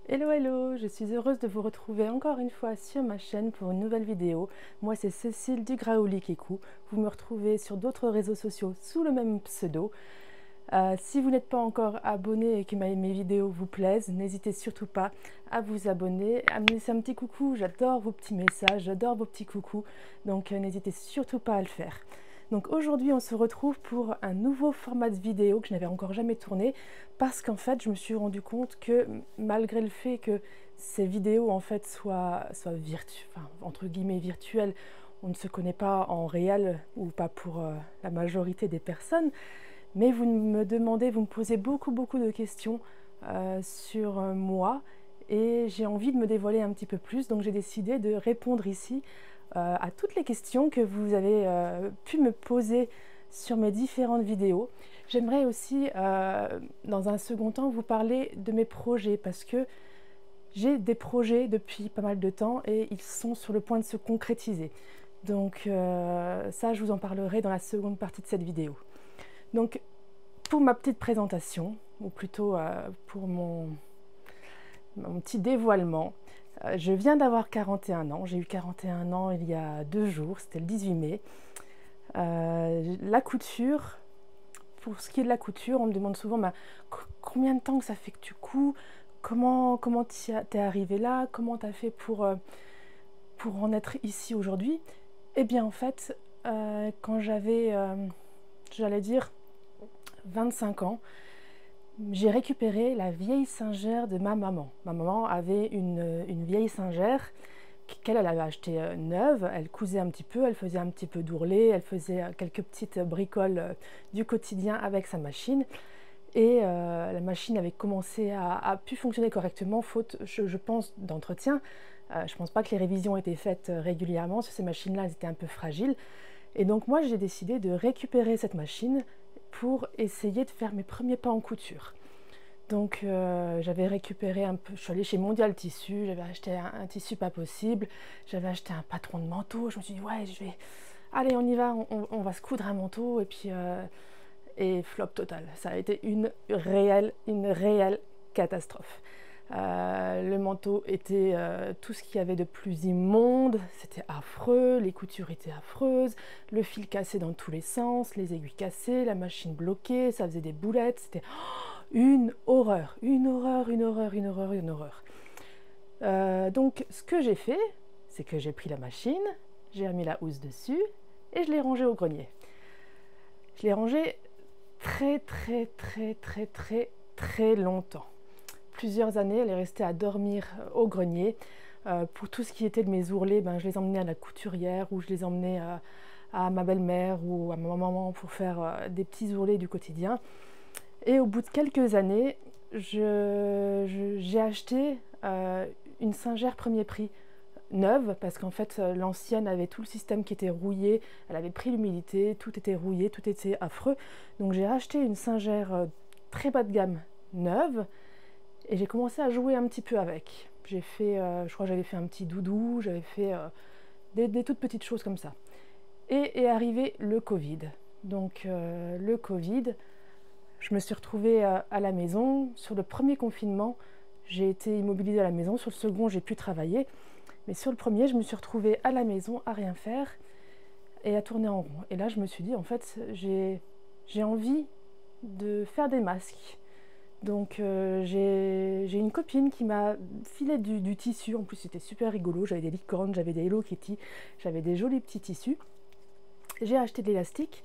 Hello hello, je suis heureuse de vous retrouver encore une fois sur ma chaîne pour une nouvelle vidéo. Moi c'est Cécile du Graouli Kikou. Vous me retrouvez sur d'autres réseaux sociaux sous le même pseudo. Si vous n'êtes pas encore abonné et que mes vidéos vous plaisent, n'hésitez surtout pas à vous abonner, à me laisser un petit coucou. J'adore vos petits messages, j'adore vos petits coucous, donc n'hésitez surtout pas à le faire. Donc aujourd'hui on se retrouve pour un nouveau format de vidéo que je n'avais encore jamais tourné parce qu'en fait je me suis rendu compte que malgré le fait que ces vidéos en fait soient entre guillemets virtuelles, on ne se connaît pas en réel ou pas pour la majorité des personnes, mais vous me demandez, vous me posez beaucoup de questions sur moi et j'ai envie de me dévoiler un petit peu plus, donc j'ai décidé de répondre ici à toutes les questions que vous avez pu me poser sur mes différentes vidéos. J'aimerais aussi, dans un second temps, vous parler de mes projets parce que j'ai des projets depuis pas mal de temps et ils sont sur le point de se concrétiser. Donc ça, je vous en parlerai dans la seconde partie de cette vidéo. Donc pour ma petite présentation, ou plutôt pour mon petit dévoilement, je viens d'avoir 41 ans, j'ai eu 41 ans il y a 2 jours, c'était le 18 mai. La couture, pour ce qui est de la couture, on me demande souvent combien de temps que ça fait que tu couds, comment t'es arrivé là, comment t'as fait pour en être ici aujourd'hui. Eh bien en fait, quand j'avais, j'allais dire, 25 ans, j'ai récupéré la vieille singère de ma maman. Ma maman avait une vieille singère qu'elle avait achetée neuve. Elle cousait un petit peu, elle faisait un petit peu d'ourlet, elle faisait quelques petites bricoles du quotidien avec sa machine. Et la machine avait commencé à pu fonctionner correctement, faute, je pense, d'entretien. Je ne pense pas que les révisions étaient faites régulièrement, parce que ces machines-là, elles étaient un peu fragiles. Et donc moi, j'ai décidé de récupérer cette machine pour essayer de faire mes premiers pas en couture. Donc j'avais récupéré un peu, je suis allée chez Mondial Tissu, j'avais acheté un tissu pas possible, j'avais acheté un patron de manteau, je me suis dit ouais, allez on y va, on va se coudre un manteau et puis et flop total. Ça a été une réelle catastrophe. Le manteau était tout ce qu'il y avait de plus immonde, c'était affreux, les coutures étaient affreuses, le fil cassé dans tous les sens, les aiguilles cassées, la machine bloquée, ça faisait des boulettes, c'était une horreur, une horreur, une horreur, une horreur, une horreur. Donc ce que j'ai fait, c'est que j'ai pris la machine, j'ai remis la housse dessus et je l'ai rangée au grenier. Je l'ai rangée très longtemps. Plusieurs années, elle est restée à dormir au grenier. Pour tout ce qui était de mes ourlets, je les emmenais à la couturière ou je les emmenais à ma belle-mère ou à ma maman pour faire des petits ourlets du quotidien. Et au bout de quelques années, j'ai acheté une singère premier prix neuve parce qu'en fait l'ancienne avait tout le système qui était rouillé, elle avait pris l'humidité, tout était rouillé, tout était affreux. Donc j'ai acheté une singère très bas de gamme neuve et j'ai commencé à jouer un petit peu avec. J'ai fait, je crois que j'avais fait un petit doudou, j'avais fait des toutes petites choses comme ça. Et est arrivé le Covid. Donc le Covid, je me suis retrouvée à la maison. Sur le premier confinement, j'ai été immobilisée à la maison. Sur le second, j'ai pu travailler. Mais sur le premier, je me suis retrouvée à la maison à rien faire et à tourner en rond. Et là, je me suis dit, en fait, j'ai envie de faire des masques. Donc j'ai une copine qui m'a filé du tissu. En plus, c'était super rigolo. J'avais des licornes, j'avais des Hello Kitty, j'avais des jolis petits tissus. J'ai acheté de l'élastique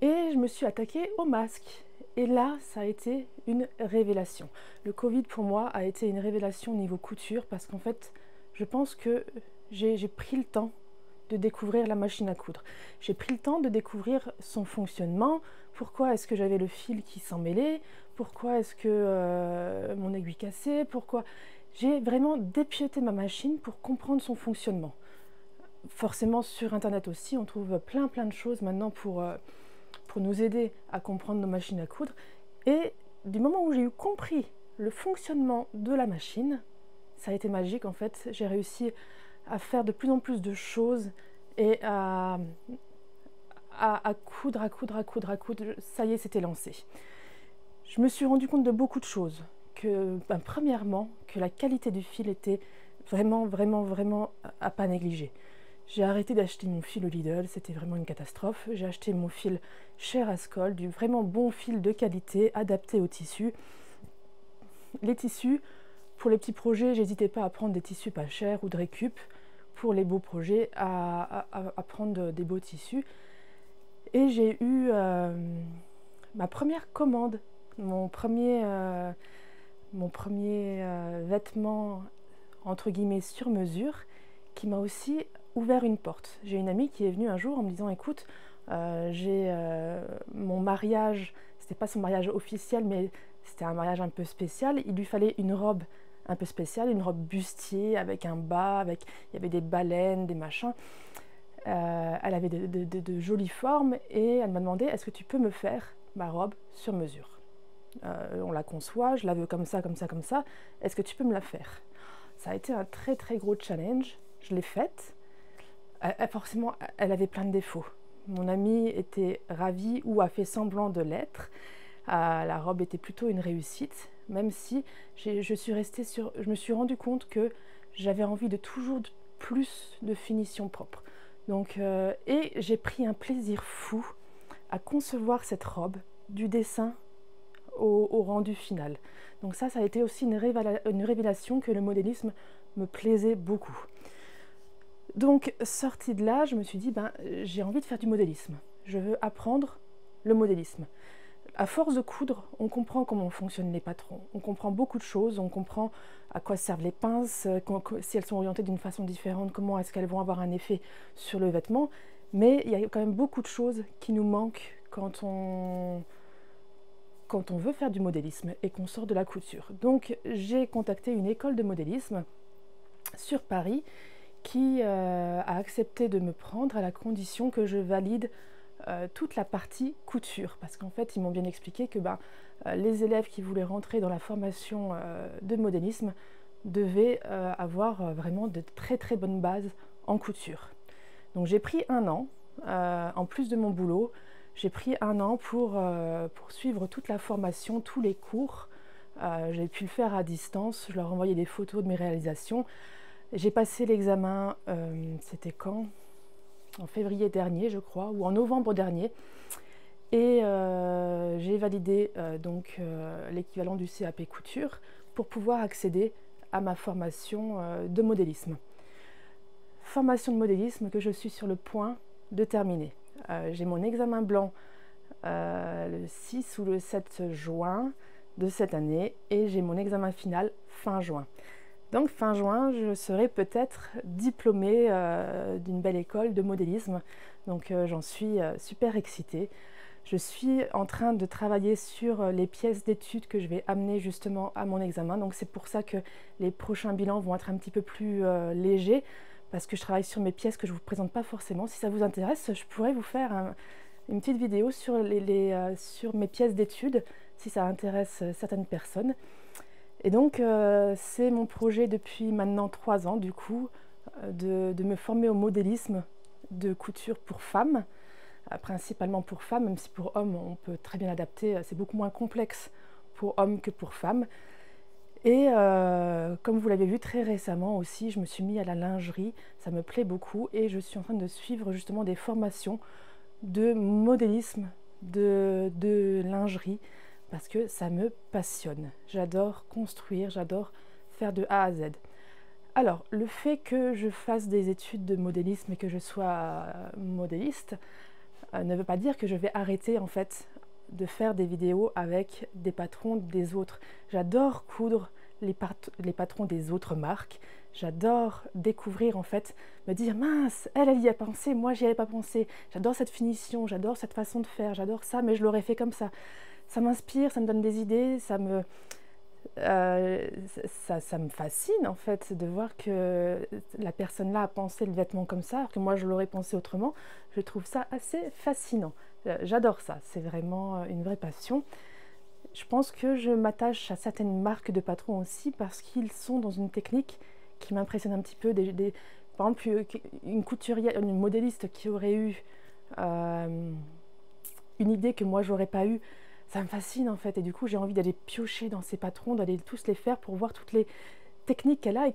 et je me suis attaquée aux masques. Et là, ça a été une révélation. Le Covid, pour moi, a été une révélation au niveau couture parce qu'en fait, je pense que j'ai pris le temps de découvrir la machine à coudre. J'ai pris le temps de découvrir son fonctionnement. Pourquoi est-ce que j'avais le fil qui s'en mêlait? Pourquoi est-ce que mon aiguille cassée? Pourquoi? J'ai vraiment dépiauté ma machine pour comprendre son fonctionnement. Forcément, sur Internet aussi, on trouve plein de choses maintenant pour nous aider à comprendre nos machines à coudre. Et du moment où j'ai eu compris le fonctionnement de la machine, ça a été magique en fait. J'ai réussi à faire de plus en plus de choses et à coudre. Ça y est, c'était lancé. Je me suis rendu compte de beaucoup de choses, que, premièrement, que la qualité du fil était vraiment à pas négliger. J'ai arrêté d'acheter mon fil au Lidl, c'était vraiment une catastrophe. J'ai acheté mon fil chez Rascol, du vraiment bon fil de qualité, adapté au tissu. Les tissus, pour les petits projets, j'hésitais pas à prendre des tissus pas chers ou de récup. Pour les beaux projets, à prendre des beaux tissus. Et j'ai eu ma première commande, mon premier vêtement entre guillemets sur mesure, qui m'a aussi ouvert une porte. J'ai une amie qui est venue un jour en me disant écoute, j'ai mon mariage, c'était pas son mariage officiel, mais c'était un mariage un peu spécial, il lui fallait une robe un peu spéciale, une robe bustier avec un bas, il y avait des baleines, des machins. Elle avait de jolies formes et elle m'a demandé est-ce que tu peux me faire ma robe sur mesure. On la conçoit, je la veux comme ça, est-ce que tu peux me la faire? Ça a été un très gros challenge, je l'ai faite. Forcément, elle avait plein de défauts. Mon amie était ravie ou a fait semblant de l'être. La robe était plutôt une réussite, même si je me suis rendu compte que j'avais envie de toujours plus de finition propre. Donc, et j'ai pris un plaisir fou à concevoir cette robe, du dessin au rendu final. Donc ça a été aussi une révélation que le modélisme me plaisait beaucoup. Donc, sortie de là, je me suis dit, j'ai envie de faire du modélisme. Je veux apprendre le modélisme. À force de coudre, on comprend comment fonctionnent les patrons. On comprend beaucoup de choses, on comprend à quoi servent les pinces, si elles sont orientées d'une façon différente, comment est-ce qu'elles vont avoir un effet sur le vêtement. Mais il y a quand même beaucoup de choses qui nous manquent quand on veut faire du modélisme et qu'on sort de la couture. Donc, j'ai contacté une école de modélisme sur Paris qui a accepté de me prendre à la condition que je valide toute la partie couture, parce qu'en fait ils m'ont bien expliqué que les élèves qui voulaient rentrer dans la formation de modélisme devaient avoir vraiment de très bonnes bases en couture. Donc j'ai pris un an, en plus de mon boulot, j'ai pris un an pour suivre toute la formation, tous les cours. J'ai pu le faire à distance, je leur envoyais des photos de mes réalisations. J'ai passé l'examen, c'était quand? En février dernier, je crois, ou en novembre dernier. Et j'ai validé l'équivalent du CAP couture pour pouvoir accéder à ma formation de modélisme. Formation de modélisme que je suis sur le point de terminer. J'ai mon examen blanc le 6 ou le 7 juin de cette année et j'ai mon examen final fin juin. Donc fin juin, je serai peut-être diplômée d'une belle école de modélisme. Donc j'en suis super excitée. Je suis en train de travailler sur les pièces d'études que je vais amener justement à mon examen. Donc c'est pour ça que les prochains bilans vont être un petit peu plus légers, parce que je travaille sur mes pièces que je ne vous présente pas forcément. Si ça vous intéresse, je pourrais vous faire une petite vidéo sur mes pièces d'études, si ça intéresse certaines personnes. Et donc, c'est mon projet depuis maintenant 3 ans, du coup, de me former au modélisme de couture pour femmes, principalement pour femmes, même si pour hommes, on peut très bien adapter, c'est beaucoup moins complexe pour hommes que pour femmes. Et comme vous l'avez vu très récemment aussi, je me suis mis à la lingerie, ça me plaît beaucoup, et je suis en train de suivre justement des formations de modélisme de lingerie, parce que ça me passionne. J'adore construire, j'adore faire de A à Z. Alors, le fait que je fasse des études de modélisme et que je sois modéliste ne veut pas dire que je vais arrêter en fait de faire des vidéos avec des patrons des autres. J'adore coudre les patrons des autres marques. J'adore découvrir en fait, me dire mince, elle y a pensé, moi j'y avais pas pensé. J'adore cette finition, j'adore cette façon de faire, j'adore ça, mais je l'aurais fait comme ça. Ça m'inspire, ça me donne des idées, ça me fascine en fait de voir que la personne là a pensé le vêtement comme ça, alors que moi je l'aurais pensé autrement. Je trouve ça assez fascinant. J'adore ça, c'est vraiment une vraie passion. Je pense que je m'attache à certaines marques de patrons aussi parce qu'ils sont dans une technique qui m'impressionne un petit peu. Par exemple, une couturière, une modéliste qui aurait eu une idée que moi j'aurais pas eue, ça me fascine en fait. Et du coup, j'ai envie d'aller piocher dans ces patrons, d'aller tous les faire pour voir toutes les techniques qu'elle a et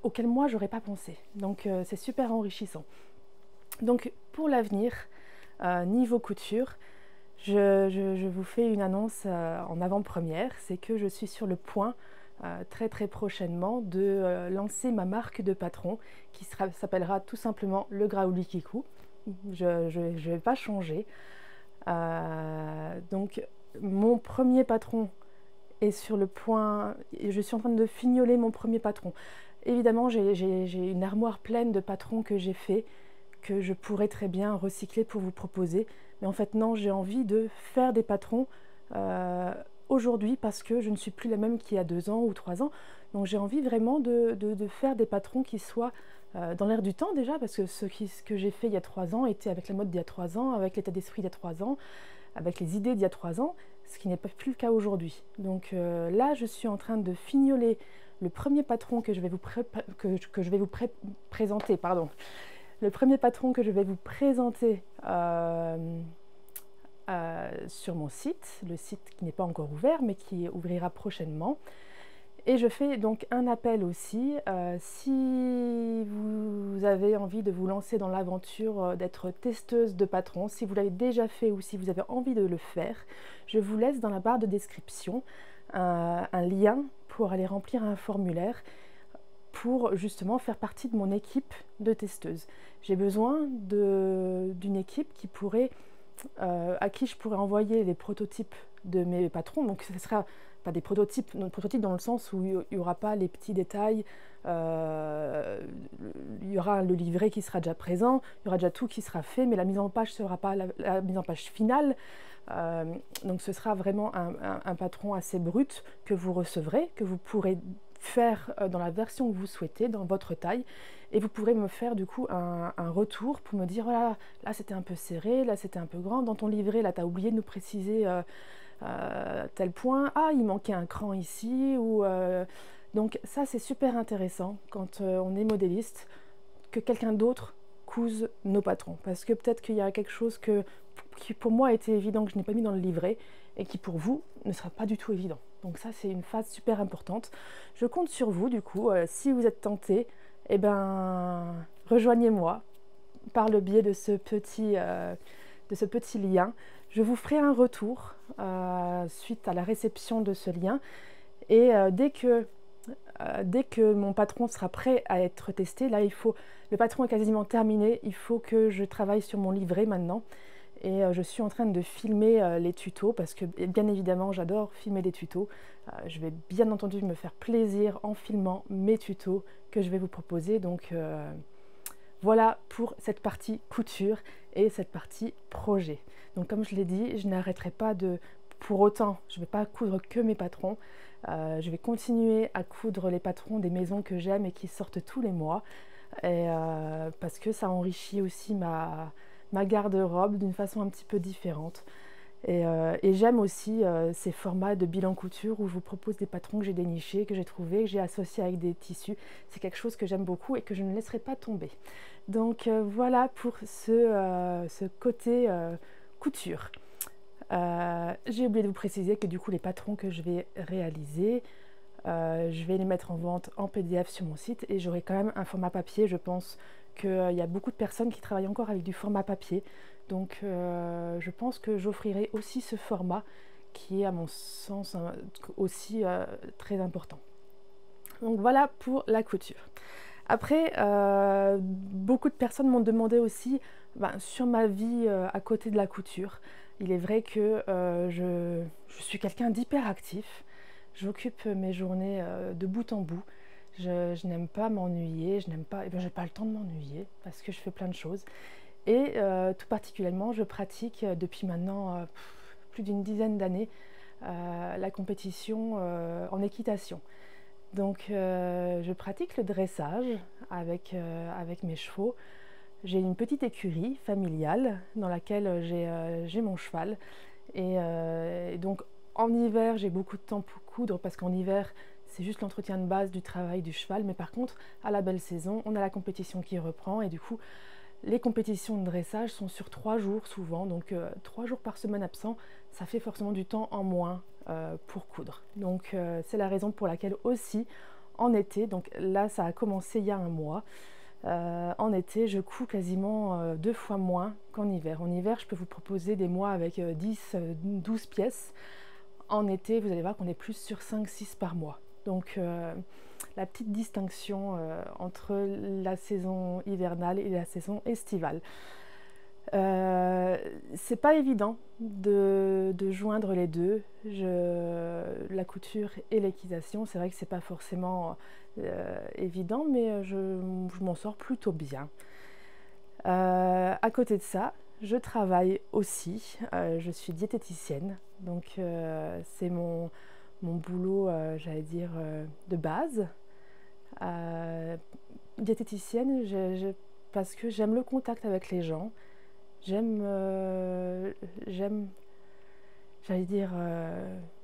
auxquelles moi, j'aurais pas pensé. Donc, c'est super enrichissant. Donc, pour l'avenir, niveau couture, je vous fais une annonce en avant-première. C'est que je suis sur le point, très très prochainement, de lancer ma marque de patron qui s'appellera tout simplement le Graouli Kikou. Je ne vais pas changer. Donc mon premier patron est sur le point, je suis en train de fignoler mon premier patron. Évidemment, j'ai une armoire pleine de patrons que j'ai fait, que je pourrais très bien recycler pour vous proposer. Mais en fait non, j'ai envie de faire des patrons aujourd'hui parce que je ne suis plus la même qu'il y a 2 ans ou 3 ans. Donc j'ai envie vraiment de faire des patrons qui soient dans l'air du temps déjà, parce que ce que j'ai fait il y a 3 ans était avec la mode d'il y a 3 ans, avec l'état d'esprit d'il y a 3 ans, avec les idées d'il y a 3 ans, ce qui n'est pas plus le cas aujourd'hui. Donc là, je suis en train de fignoler le premier patron que je vais vous, présenter. Pardon. Le premier patron que je vais vous présenter sur mon site, le site qui n'est pas encore ouvert, mais qui ouvrira prochainement. Et je fais donc un appel aussi, si vous avez envie de vous lancer dans l'aventure d'être testeuse de patron, si vous l'avez déjà fait ou si vous avez envie de le faire, je vous laisse dans la barre de description un lien pour aller remplir un formulaire pour justement faire partie de mon équipe de testeuses. J'ai besoin d'une équipe qui pourrait, à qui je pourrais envoyer les prototypes de mes patrons, donc ce sera pas des prototypes dans le sens où il n'y aura pas les petits détails, il y aura le livret qui sera déjà présent, il y aura déjà tout qui sera fait, mais la mise en page ne sera pas la mise en page finale. Donc ce sera vraiment un patron assez brut que vous recevrez, que vous pourrez faire dans la version que vous souhaitez, dans votre taille, et vous pourrez me faire du coup un retour pour me dire voilà, là c'était un peu serré, là c'était un peu grand, dans ton livret là tu as oublié de nous préciser tel point, ah il manquait un cran ici, ou donc ça c'est super intéressant quand on est modéliste, que quelqu'un d'autre couse nos patrons, parce que peut-être qu'il y a quelque chose qui pour moi était évident que je n'ai pas mis dans le livret et qui pour vous ne sera pas du tout évident. Donc ça c'est une phase super importante. Je compte sur vous du coup, si vous êtes tenté, eh ben rejoignez-moi par le biais de ce petit lien. Je vous ferai un retour suite à la réception de ce lien, et dès que mon patron sera prêt à être testé, là le patron est quasiment terminé, il faut que je travaille sur mon livret maintenant, et je suis en train de filmer les tutos parce que bien évidemment j'adore filmer des tutos. Je vais bien entendu me faire plaisir en filmant mes tutos que je vais vous proposer, donc voilà pour cette partie couture et cette partie projet. Donc comme je l'ai dit, je n'arrêterai pas pour autant, je ne vais pas coudre que mes patrons. Je vais continuer à coudre les patrons des maisons que j'aime et qui sortent tous les mois. Et, parce que ça enrichit aussi ma garde-robe d'une façon un petit peu différente. Et j'aime aussi ces formats de bilan couture où je vous propose des patrons que j'ai dénichés, que j'ai trouvés, que j'ai associés avec des tissus. C'est quelque chose que j'aime beaucoup et que je ne laisserai pas tomber. Donc voilà pour ce côté couture. J'ai oublié de vous préciser que du coup les patrons que je vais réaliser, je vais les mettre en vente en PDF sur mon site, et j'aurai quand même un format papier. Je pense qu'il y a beaucoup de personnes qui travaillent encore avec du format papier. Donc je pense que j'offrirai aussi ce format qui est à mon sens aussi très important. Donc voilà pour la couture. Après, beaucoup de personnes m'ont demandé aussi sur ma vie à côté de la couture. Il est vrai que je suis quelqu'un d'hyperactif. J'occupe mes journées de bout en bout. Je n'aime pas m'ennuyer, je n'ai pas le temps de m'ennuyer parce que je fais plein de choses. Et tout particulièrement, je pratique depuis maintenant plus d'une dizaine d'années la compétition en équitation. Donc je pratique le dressage avec mes chevaux. J'ai une petite écurie familiale dans laquelle j'ai mon cheval. Et donc en hiver, j'ai beaucoup de temps pour coudre parce qu'en hiver, c'est juste l'entretien de base du travail du cheval. Mais par contre, à la belle saison, on a la compétition qui reprend et du coup, Les compétitions de dressage sont sur 3 jours souvent, donc 3 jours par semaine absent, ça fait forcément du temps en moins pour coudre. Donc c'est la raison pour laquelle aussi en été, donc là ça a commencé il y a un mois, en été je couds quasiment 2 fois moins qu'en hiver. En hiver je peux vous proposer des mois avec 10-12 pièces. En été vous allez voir qu'on est plus sur 5-6 par mois. Donc la petite distinction entre la saison hivernale et la saison estivale. C'est pas évident de joindre les deux, la couture et l'équitation. C'est vrai que c'est pas forcément évident, mais je m'en sors plutôt bien. À côté de ça, je travaille aussi, je suis diététicienne, donc c'est mon boulot, j'allais dire, de base. Diététicienne, parce que j'aime le contact avec les gens, j'aime, j'allais dire,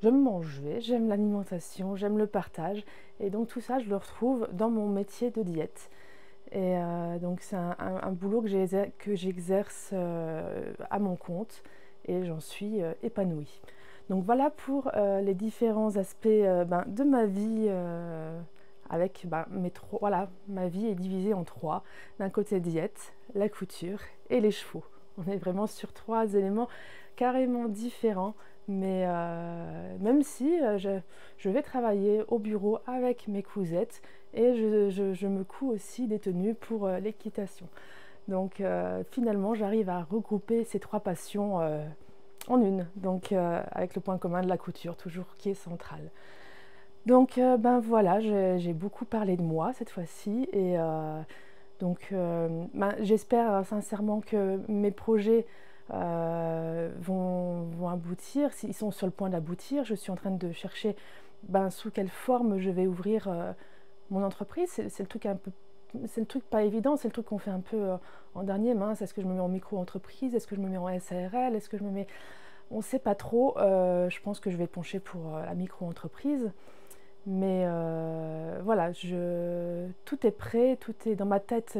j'aime manger, j'aime l'alimentation, j'aime le partage, et donc tout ça, je le retrouve dans mon métier de diète. Et donc c'est un boulot que j'exerce à mon compte, et j'en suis épanouie. Donc voilà pour les différents aspects de ma vie, avec voilà, ma vie est divisée en 3. D'un côté diète, la couture et les chevaux. On est vraiment sur 3 éléments carrément différents, mais même si je vais travailler au bureau avec mes cousettes, et je me couds aussi des tenues pour l'équitation. Donc finalement j'arrive à regrouper ces 3 passions en une, donc avec le point commun de la couture, toujours qui est central. Donc voilà, j'ai beaucoup parlé de moi cette fois-ci, et donc j'espère sincèrement que mes projets vont aboutir. Ils sont sur le point d'aboutir. Je suis en train de chercher sous quelle forme je vais ouvrir mon entreprise. C'est le truc c'est le truc pas évident, c'est le truc qu'on fait un peu en dernier main. Est-ce que je me mets en micro-entreprise? Est-ce que je me mets en SARL? Est-ce que je me mets... On ne sait pas trop. Je pense que je vais pencher pour la micro-entreprise. Mais voilà, tout est prêt, tout est dans ma tête,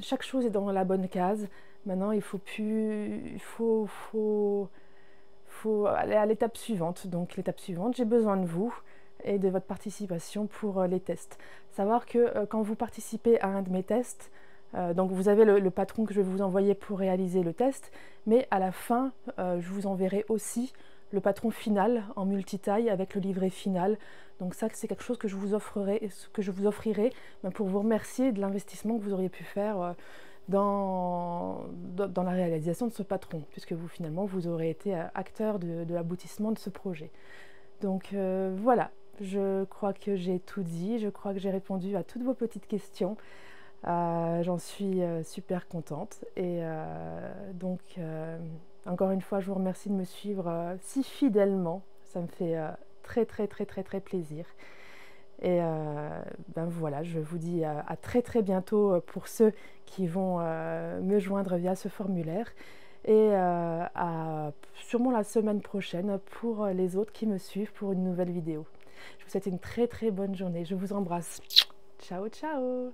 chaque chose est dans la bonne case. Maintenant, il faut aller à l'étape suivante. Donc l'étape suivante, j'ai besoin de vous et de votre participation pour les tests. Savoir que quand vous participez à un de mes tests, donc vous avez le patron que je vais vous envoyer pour réaliser le test, mais à la fin, je vous enverrai aussi le patron final en multitaille avec le livret final. Donc ça, c'est quelque chose que je vous offrirai pour vous remercier de l'investissement que vous auriez pu faire dans la réalisation de ce patron, puisque vous finalement vous aurez été acteur de l'aboutissement de ce projet. Donc voilà, je crois que j'ai tout dit, je crois que j'ai répondu à toutes vos petites questions. J'en suis super contente, et donc encore une fois je vous remercie de me suivre si fidèlement, ça me fait très plaisir. Et voilà, je vous dis à très bientôt pour ceux qui vont me joindre via ce formulaire, et à sûrement la semaine prochaine pour les autres qui me suivent pour une nouvelle vidéo. Je vous souhaite une très bonne journée, je vous embrasse. Ciao ciao.